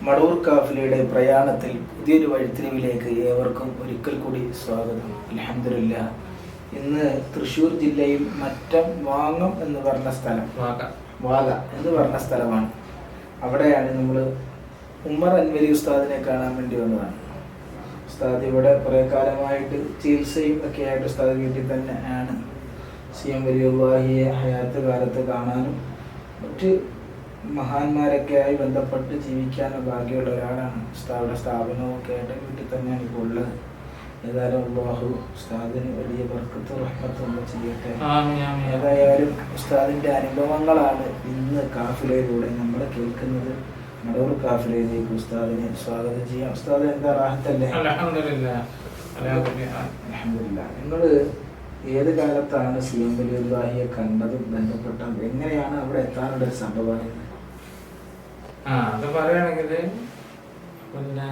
മടവൂർ കാഫിലയുടെ പ്രയാണത്തിൽ പുതിയൊരു വഴിത്തിരിവിലേക്ക് ഏവർക്കും ഒരിക്കൽ കൂടി സ്വാഗതം. അൽഹംദുലില്ലാഹ്. ഇന്ന് തൃശ്ശൂർ ജില്ലയിൽ മറ്റം വാങ്ങം എന്ന് പറഞ്ഞ സ്ഥലം, വാഗ എന്ന് പറഞ്ഞ സ്ഥലമാണ്. അവിടെയാണ് നമ്മൾ ഉമർ അൻവരി ഉസ്താദിനെ കാണാൻ വേണ്ടി വന്നതാണ്. ഉസ്താദ് ഇവിടെ കുറേ കാലമായിട്ട് ചികിത്സയും ഒക്കെ ആയിട്ട് ഉസ്താദ് വീട്ടിൽ തന്നെ ആണ്. CM വലിയുള്ളാഹിയെ ഹയാത്ത് കാലത്ത് കാണാനും മറ്റ് മഹാന്മാരൊക്കെ ആയി ബന്ധപ്പെട്ട് ജീവിക്കാനും ഭാഗ്യമുള്ള ഒരാളാണ്. ഉസ്താദിന്റെ സ്ഥാപനമൊക്കെ ആയിട്ട് വീട്ടിൽ തന്നെയാണ് ഇപ്പോൾ ഉള്ളത്. ഏതായാലും അല്ലാഹു ഉസ്താദിന് വലിയ ബർക്കത്തും റഹ്മത്തും ചെയ്യട്ടെ. ഏതായാലും ഉസ്താദിന്റെ അനുഭവങ്ങളാണ് ഇന്ന് കാഫിലയിലൂടെ നമ്മൾ കേൾക്കുന്നത്. മടവൂർ കാഫിലയിലേക്ക് ഉസ്താദിനെ സ്വാഗതം ചെയ്യാം. ഉസ്താദ് എന്താ റാഹത്തല്ലേ? അൽഹംദുലില്ലാഹ്. നിങ്ങൾ ഏത് കാലത്താണ് CM വലിയുള്ളാഹിയെ കണ്ടതും ബന്ധപ്പെട്ടതും എങ്ങനെയാണ് അവിടെ എത്താനുള്ള ഒരു സംഭവം? അത് പറയുകയാണെങ്കിൽ പിന്നെ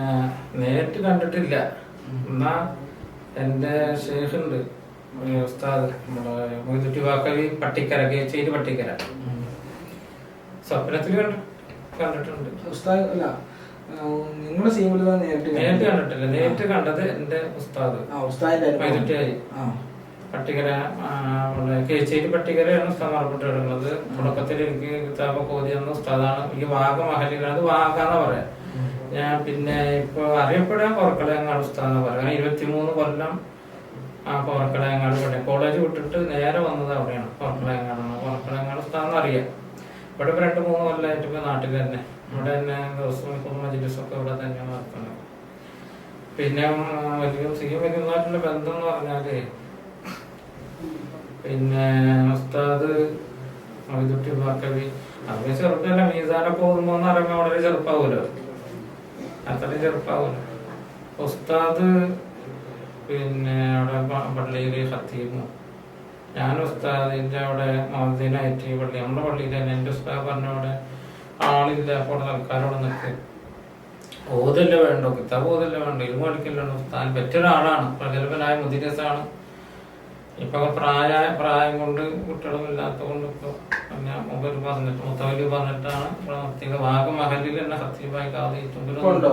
നേരിട്ട് കണ്ടിട്ടില്ല. എന്നാ എൻ്റെ ഷെയ്ഖുണ്ട് ഉസ്താദ് നമ്മുടെ മൊയ്തുട്ടി വാക്കവി പട്ടിക്കര, കേച്ചേരി പട്ടിക്കര, സ്വപ്നത്തിൽ കണ്ടിട്ടുണ്ട്. ഉസ്താദ് അല്ല, നിങ്ങളുടെ CM വലിയുള്ളാഹി നേരിട്ട് കണ്ടിട്ടില്ല. നേരിട്ട് കണ്ടത് എൻ്റെ ഉസ്താദ് മൊയ്തുട്ടി പട്ടിക്കര, കേച്ചേരി പട്ടിക്കരയാണ് ഉസ്താദ് മറപ്പെട്ടിടുന്നത്. തുടക്കത്തിൽ എനിക്ക് കിതാബ് കോതി എന്ന ഉസ്താദാണ്. ഈ വാഗ മഹലികളത് വാഗ എന്ന് പറയാം. ഞാൻ പിന്നെ ഇപ്പൊ അറിയപ്പെടാൻ പുറക്കളയങ്ങാട് ഉസ്താദ് പറയാം. 23 കൊല്ലം പുറക്കളയങ്ങാട് പഠിക്കും. കോളേജ് വിട്ടിട്ട് നേരെ വന്നത് അവിടെയാണ്, പുറക്കളയങ്ങാടാണ്. പുറക്കളയങ്ങാട് ഉസ്താദെന്ന് അറിയാം. ഇവിടെ ഇപ്പൊ 2-3 കൊല്ലമായിട്ട് ഇപ്പൊ നാട്ടിൽ തന്നെ, ഇവിടെ തന്നെ ദിവസവും മജ്‌ലിസൊക്കെ ഇവിടെ തന്നെയാണ് നടത്തുന്നത്. പിന്നെ CM വലിയുള്ളാഹിന്റെ ബന്ധം എന്ന് പറഞ്ഞാല് പിന്നെ ഉസ്താദ് മൊയ്തുട്ടി വാക്കവി അവര് ചെറുപ്പമല്ല, മീസാനൊക്കെ ഓർമ്മന്ന് പറയുമ്പോൾ വളരെ ചെറുപ്പാവൂലോ, അത്രയും ചെറുപ്പാവൂലോ. ഉസ്താദ് പിന്നെ അവിടെ പള്ളിയില് ഖത്തീബും, ഞാൻ ഉസ്താദിന്റെ അവിടെ മദീനായിട്ട് പള്ളി, നമ്മുടെ പള്ളിയിൽ തന്നെ. എൻ്റെ ഉസ്താദ് പറഞ്ഞ അവിടെ ആളില്ല, അപ്പോൾ ആൾക്കാരോട് നിൽക്ക്, ഓതല്ലേ വേണ്ടോ, കിതാബ് ഓതല്ലേ വേണ്ടോ, ഇരുമ കളിക്കല്ലോ. ഉസ്താദ് പറ്റിയൊരാളാണ്, പ്രഗത്ഭനായ മുദരിസാണ്. ഇപ്പൊ പ്രായം കൊണ്ട് കുട്ടികളും ഇല്ലാത്തത് കൊണ്ട് ഇപ്പൊ പിന്നെ മൊബൈൽ പറഞ്ഞിട്ട് മുത്തവലി പറഞ്ഞിട്ടാണ് ഇവിടെ നിർത്തിയത്. വാഗ മഹലിൽ തന്നെ ഖത്തീബായി കാതിയിട്ടുണ്ടോ?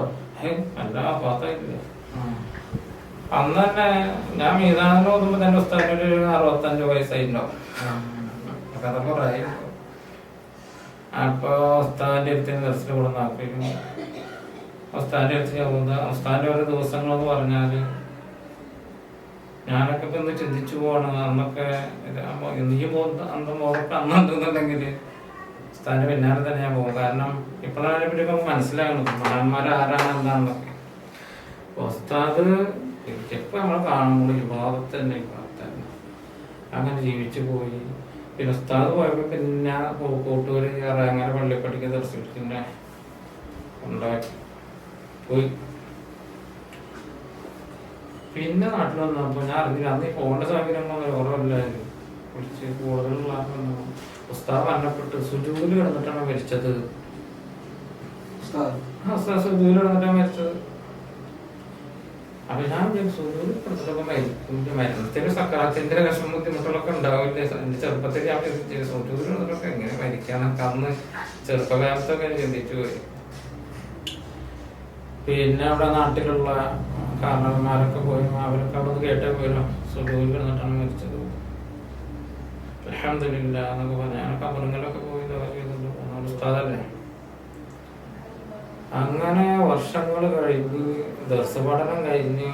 നല്ല പാത്തായിട്ടില്ല. അന്ന് തന്നെ ഞാൻ മീസാനിൽ ഓതുമ്പോ തന്നെ ഉസ്താദിന് ഒരു 65 വയസ്സായിട്ടുണ്ടാവും. അതൊക്കെ പ്രായം. അപ്പൊ ഉസ്താദിന്റെ അടുത്തിന് ദർശനം കൂടെ നാക്കും. ഉസ്താദിന്റെ അടുത്ത് പോകുന്നത് ഉസ്താദിന്റെ ഓരോ ദിവസങ്ങളെന്ന് പറഞ്ഞാല് ഞാനൊക്കെ ഇപ്പൊ ഒന്ന് ചിന്തിച്ചു പോവാണ്. അന്നൊക്കെ നീ പോകുന്ന അന്ന് മോറൊക്കെ അന്നുണ്ടെന്നുണ്ടെങ്കിൽ ഉസ്താദിന്റെ പിന്നാലെ തന്നെ ഞാൻ പോകും. കാരണം ഇപ്പോഴാണ് ഇവരൊക്കെ മനസ്സിലാകണം മഹാന്മാർ ആരാണ് എന്താണെന്നൊക്കെ. ഉസ്താദ് എപ്പോൾ നമ്മൾ കാണുമ്പോൾ വിവാദത്ത് തന്നെ അങ്ങനെ ജീവിച്ചു പോയി. പിന്നെ ഉസ്താദ് പോയപ്പോ പിന്നെ കൂട്ടുകാർ അങ്ങനെ പള്ളിപ്പടിക്ക് ദർശനത്തിന്റെ ഉണ്ടാക്കി പോയി. പിന്നെ നാട്ടിൽ വന്നപ്പോ ഞാൻ അറിഞ്ഞില്ല, അന്ന് ഈ പോകേണ്ട സാഹചര്യങ്ങളൊന്നും ഓർമ്മയില്ലായിരുന്നു. വിളിച്ച് കൂടുതലുള്ള ഉസ്താദ് മരണപ്പെട്ട് സുജൂദിൽ കിടന്നിട്ടാണ് മരിച്ചത്. സുജൂദിൽ കിടന്നിട്ടാണ് മരിച്ചത്. അപ്പൊ ഞാൻ സുജൂദിൽ കിടന്നിട്ടൊക്കെ മരണത്തിന് സക്രാത്തിന്റെ വിഷമം ബുദ്ധിമുട്ടുകളൊക്കെ ഉണ്ടാവില്ലേ. എന്റെ ചെറുപ്പത്തിൽ ഞാൻ സുജൂദിൽ കിടന്നിട്ടൊക്കെ എങ്ങനെ മരിക്കാന്നൊക്കെ അന്ന് ചെറുപ്പകാലത്തൊക്കെ ചിന്തിച്ചു പോയി. പിന്നെ അവിടെ നാട്ടിലുള്ള കാരണവന്മാരൊക്കെ പോയി, അവരൊക്കെ അവിടെ കേട്ടേ പോയല്ലോ സുജൂദിൽ കിടന്നിട്ടാണ് മരിച്ചത്. അൽഹംദുലില്ലാഹ് എന്നൊക്കെ പറഞ്ഞ ഞാൻ കബറിങ്ങലൊക്കെ പോയി ഉസ്താദല്ലേ. അങ്ങനെ വർഷങ്ങൾ കഴിഞ്ഞ് ദർസ് പഠനം കഴിഞ്ഞ്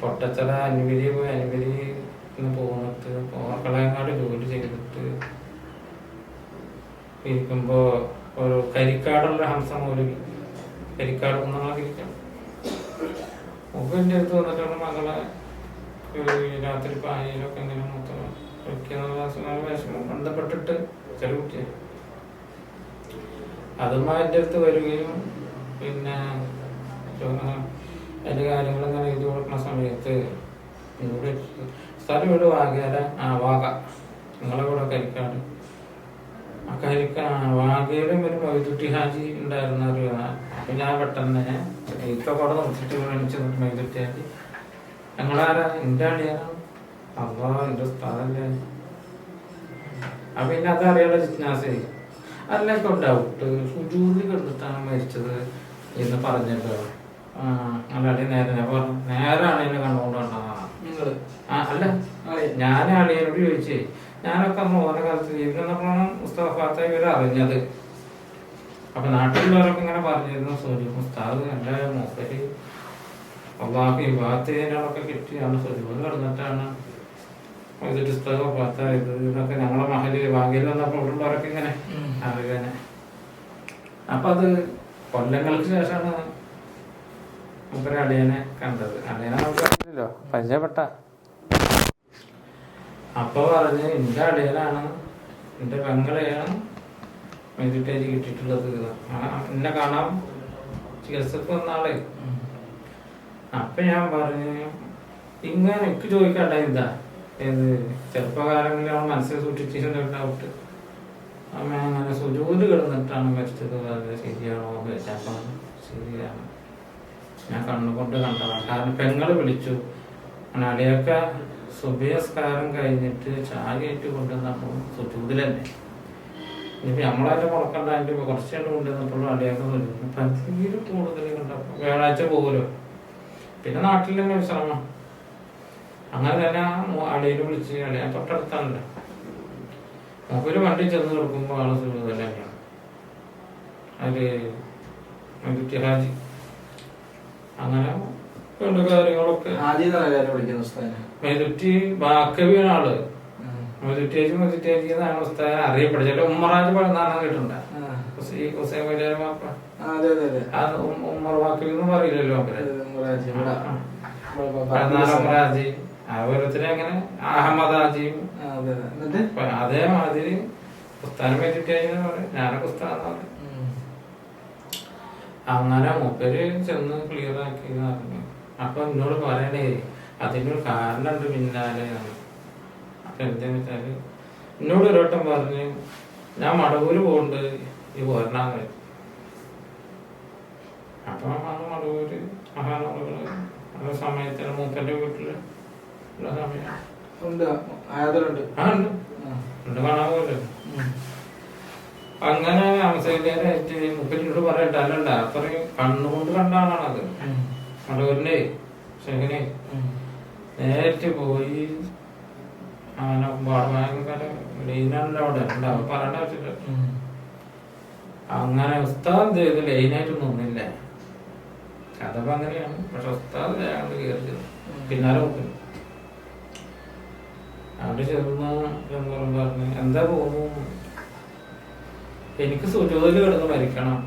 പൊട്ടച്ചല അനുവരി പോയി. അനുവരി പോന്നിട്ട് കളയങ്ങാട് ജോലി ചെയ്തിട്ട് ഇരിക്കുമ്പോ ഒരു കരിക്കാടുള്ള ഹംസ മൗലവി, കരിക്കാട് കുന്നങ്ങളൊക്കെ ഒക്കെ എൻ്റെ അടുത്ത് വന്നിട്ടാണ് മകളെ രാത്രി പായയിലൊക്കെ എങ്ങനെ വിഷമം ബന്ധപ്പെട്ടിട്ട് ചെറിയ കുട്ടിയെ അതുമായി എൻ്റെ അടുത്ത് വരികയും പിന്നെ എൻ്റെ കാര്യങ്ങളിങ്ങനെ എഴുതി കൊടുക്കുന്ന സമയത്ത് ഇവിടെ സ്ഥലം വീട് വാഗേല വാഗ, നിങ്ങളെ കൂടെ കരിക്കാട്. ആ വാഗയിലും ഒരു മൊയ്തുട്ടി ഹാജി ഉണ്ടായിരുന്ന ഒരു. അപ്പൊ ഞാൻ പെട്ടെന്ന് ഇതൊക്കെ നിർത്തിട്ട് മേടിച്ച് മൊയ്തുട്ടി ഹാജി ഞങ്ങളാരാ, എൻ്റെ അടിയാനാണ്. അപ്പൊ എൻ്റെ ഉസ്താദല്ലേ. അപ്പൊ പിന്നെ അതറിയാനുള്ള ജിജ്ഞാസ. അല്ല ഇപ്പൊ ഡൗട്ട്, സുജൂദിൽ കിടന്നിട്ടാണ് മരിച്ചത്, എന്ന് പറഞ്ഞല്ലോ. അല്ലാതെ നേരെ ഞാൻ പറഞ്ഞു നേരാണ് എന്നെ കണ്ടുകൊണ്ടുണ്ടാകാം. അല്ല ഞാൻ അളിയനോട് ചോദിച്ചേ, ഞാനൊക്കെ മോനെ കാലത്ത് ജീവിക്കുന്നപ്പോഴാണ് മുസ്തഫാത്ത ഇവർ അറിഞ്ഞത്. അപ്പൊ നാട്ടിലുള്ളവരൊക്കെ ഇങ്ങനെ പറഞ്ഞിരുന്നു, ഉസ്താദ് എൻ്റെ മൂപ്പര് അള്ളാഹ് ഈ ഭാഗത്തേനൊക്കെ കിട്ടിയാണ് സുജൂദ് കിടന്നിട്ടാണ് ഇത് പുസ്തകം പാത്തായത് ഇതൊക്കെ ഞങ്ങളെ മഹല് ഭാഗ്യയിൽ വന്നപ്പോൾ ഉള്ളവരൊക്കെ ഇങ്ങനെ അറിയാനെ. അപ്പൊ അത് കൊല്ലങ്ങൾക്ക് ശേഷമാണ് മൂപ്പര് അളിയനെ കണ്ടത്. അളിയനെ നമുക്ക് അറിയില്ലല്ലോ, പരിചയപ്പെട്ട. അപ്പൊ പറഞ്ഞ് എന്റെ അളിയനാണ്, എന്റെ പെങ്ങളെയാണ് മെഡിറ്റേജ് കിട്ടിയിട്ടുള്ളത്, എന്നെ കാണാൻ ചികിത്സക്ക് വന്നാളെ. അപ്പൊ ഞാൻ പറഞ്ഞു ഇങ്ങനെ എനിക്ക് ചോദിക്കണ്ട എന്താ ഏത് ചെറുപ്പകാലങ്ങളിൽ അവൻ മനസ്സിൽ സൂക്ഷിച്ചിട്ടുണ്ടാവിട്ട് അമ്മ അങ്ങനെ സുജൂദ് കിടന്നിട്ടാണ് മരിച്ചത്, അത് ശരിയാണോ എന്ന് വെച്ചപ്പോൾ ശരിയാണ്, ഞാൻ കണ്ണുകൊണ്ട് കണ്ടതാണ്. കാരണം പെങ്ങള് വിളിച്ചു, അളിയൊക്കെ സുബഹസ്കാരം കഴിഞ്ഞിട്ട് ചായയായിട്ട് കൊണ്ടുവന്നപ്പോൾ സുജൂദിൽ തന്നെ. ഇനിയിപ്പോൾ നമ്മളതിൻ്റെ മുടക്കണ്ട, അതിൻ്റെ കുറച്ച് കണ്ട് കൊണ്ടുവന്നപ്പോഴും അളിയൊക്കെ സുജൂദ് തീരെ കൂടുതൽ കണ്ടപ്പോൾ വ്യാഴാഴ്ച പോകുമല്ലോ, പിന്നെ നാട്ടിൽ തന്നെ വിശ്രമം. അങ്ങനെ തന്നെ അളിയിൽ വിളിച്ച്, അളിയാൻ തൊട്ടടുത്താണല്ലോ, മൂപ്പര് വണ്ടി ചെന്ന് കൊടുക്കുമ്പോൾ ആള് സുജൂദ് തന്നെയാണ്. അതില് ഹാജി അങ്ങനെ വേണ്ട കാര്യങ്ങളൊക്കെ മെതുറ്റി ബാക്കവിയാണ് ആള്. മെതുറ്റേജ് എന്നാണ് ഉസ്താദ് അറിയപ്പെടുന്നത്. ചില ഉമ്മറാജ് പഴുന്നാണ് കേട്ടിട്ടുണ്ട്, ഹുസൈൻ വലിയ മാപ്പ. ഉമ്മർ ബാക്കവി എന്ന് പറയില്ലല്ലോ ഉമ്മറാജി. ഓരോരുത്തരെ അങ്ങനെ അഹമ്മദാജിയും അതേമാതിരി ഉസ്താദ് മെതുറ്റേജ് പറയും, ഞാനൊക്കെ ഉസ്താദ് പറയും. അങ്ങനെ മൂപ്പര് ചെന്ന് ക്ലിയർ ആക്കി പറഞ്ഞു. അപ്പൊ എന്നോട് പറയണേ അതിനൊരു കാരണമുണ്ട് പിന്നാലെ. അപ്പൊ എന്താന്ന് വെച്ചാല് എന്നോട് ഒരു വട്ടം പറഞ്ഞ് ഞാൻ മടവൂര് പോകുന്നുണ്ട് ഈ പോരണാന്ന്. അപ്പൊ മടവൂര് മഹാനവറുകള് ആ സമയത്തിന് മൂപ്പന്റെ വീട്ടില് ഉള്ള സമയം ഉണ്ട് കാണാൻ പോലെ. അങ്ങനെ അവസാനായിട്ട് മുപ്പത്തിനോട് പറയട്ടെ, അല്ലണ്ട അത്രയും കണ്ണുകൊണ്ട് കണ്ടാണത് മടവൂരിന്റെ ശേഖനെ നേരിട്ട് പോയി. അങ്ങനെ ഭയങ്കര ലൈനാണല്ലോ അവിടെ ഉണ്ടാവും, പറയേണ്ട ആവശ്യമില്ല. അങ്ങനെ ഉസ്താദ് ചെയ്ത് ലൈനായിട്ടൊന്നും ഒന്നില്ല, അതപ്പോ അങ്ങനെയാണ്. പക്ഷെ ഉസ്താദ് ചെയ്യാണ്ട് കയറി പിന്നാലെ നോക്കുന്നു. അവിടെ ചെന്ന് പറഞ്ഞു എന്താ പോകുന്നു, എനിക്ക് സുജൂദിൽ കിടന്ന് മരിക്കണം.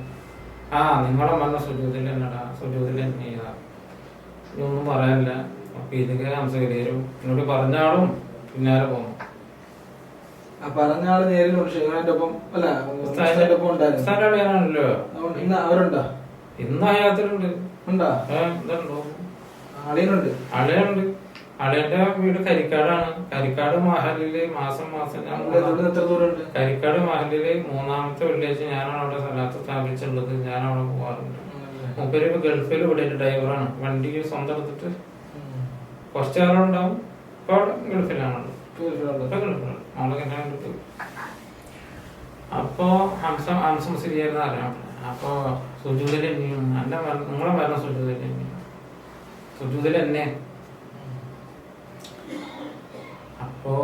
നിങ്ങളെ മന്ന സുജൂദിൽ എന്നടാ, സുജൂദിൽ തന്നെ ഇതൊന്നും പറയാനില്ല. അപ്പൊ ഇതൊക്കെ സംശയം എന്നോട് പറഞ്ഞാളും പിന്നാലെ പോകുന്നു. പറഞ്ഞാള് നേരിലുണ്ട് അവരുണ്ടോ? ഇന്ന് അയാത്തിലുണ്ട്, അളിയുണ്ട്. അളിയന്റെ വീട് കരിക്കാടാണ്. കരിക്കാട് മഹലില് മാസം കരിക്കാട് മഹലില് 3-ാമത്തെ വെള്ളിയാഴ്ച ഞാനാണ് അവിടെ സ്ഥലത്ത് സ്ഥാപിച്ചുള്ളത്. ഞാൻ അവിടെ പോവാറുണ്ട്. മൂപ്പര് ഇപ്പൊ ഗൾഫിൽ ഇവിടെ ഡ്രൈവറാണ്, വണ്ടി സ്വന്തം എടുത്തിട്ട് കുറച്ചു കാലം ഉണ്ടാവും. ഇപ്പൊ അവിടെ ഗൾഫിലാണല്ലോ, അപ്പൊ ഹംസം ശരിയായിരുന്നു അറിയാം. അപ്പൊ സുജൂദിൽ എന്നെ നിങ്ങളെ പറഞ്ഞ സുജൂദിൽ എന്നെ. അപ്പോ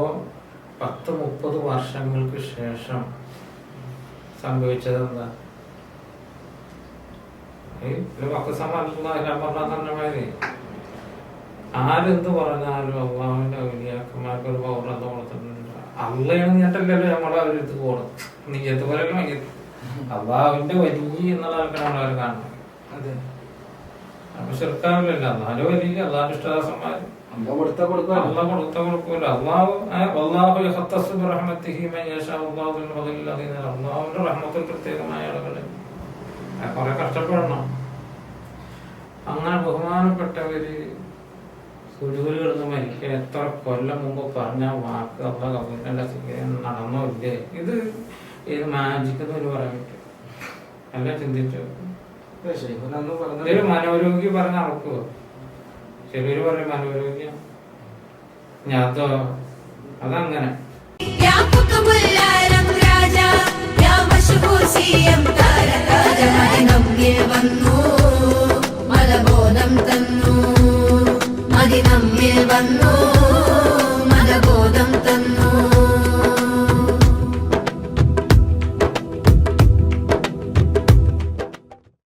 10-30 വർഷങ്ങൾക്ക് ശേഷം സംഭവിച്ചത് എന്താ, പറഞ്ഞമാതിരി ആരെന്ത് പറഞ്ഞാലും അള്ളാഹുവിന്റെ ഔലിയാക്കന്മാർക്ക് ഒരു പൗർണത കൊടുത്തിട്ടുണ്ട്. അള്ളയാണ് ഞെട്ടല്ലല്ലോ നമ്മളെ അവരെടുത്ത് പോകണം. നീയത്ത് പോലെയല്ലോ മയ്യത്ത്, അള്ളാഹുവിന്റെ വലിയ എന്നുള്ള ആൾക്കാരാണ് അവർ കാണുന്നത്. അപ്പൊ ശിർക്കാവില്ലല്ല, അള്ളാഹുന്റെ വലിയ അള്ളാഹുന്റെ ഇഷ്ടദാസന്മാര് കൊടുക്കൂല. അള്ളാഹുവിന്റെ റഹ്മത്തിൽ പ്രത്യേകമായ ആളുകള് കുറെ കഷ്ടപ്പെടണം. അങ്ങനെ ബഹുമാനപ്പെട്ടവര് സുജൂദിൽ കിടന്ന് മരിക്കുക എത്ര കൊല്ലം മുമ്പ് പറഞ്ഞ വാക്ക് അള്ളാഹ് നടന്നോ ഇല്ലേ? ഇത് മാജിക് എന്ന് പറയാൻ പറ്റും. എല്ലാം ചിന്തിച്ചു. ഒരു മനോരോഗി പറഞ്ഞ നടക്കുവോ? ചിലര് പറയും മനോരോഗ്യം, ഞാതോ അതങ്ങനെ. പൂശിയം താരകാജമതി നമ്മിൽ വന്നു മലബോധം തന്നു മതി നമ്മിൽ വന്നു